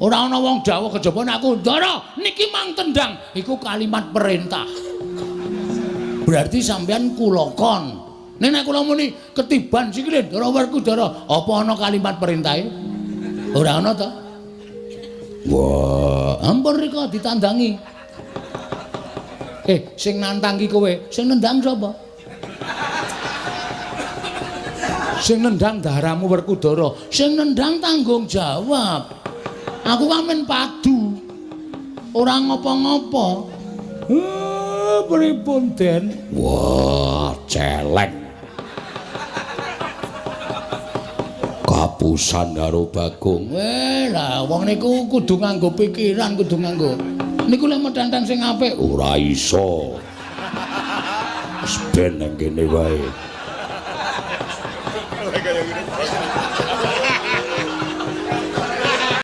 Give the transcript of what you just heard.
Ora ana wong dawuh kejaba nek aku ndara niki mang tendang iku kalimat perintah. Berarti sampean kula kon. Nek kula muni ketiban sikile Ndara Werkudara, apa ana kalimat perintahe? Ora ana to? Wah, ampun rika ditandangi. Sing nantang ki kowe, sing nendang sapa? Sing nendang daramu Werkudara, sing nendang tanggung jawab. Aku kamen padu. Ora ngopo-ngopo. Pripun Den? Wah, celeng. Kapusan karo Bagong. Lah wong niku kudu nganggo pikiran, kudu nganggo. Niku lek medhantang sing apik ora iso. Wis ben nang kene wae.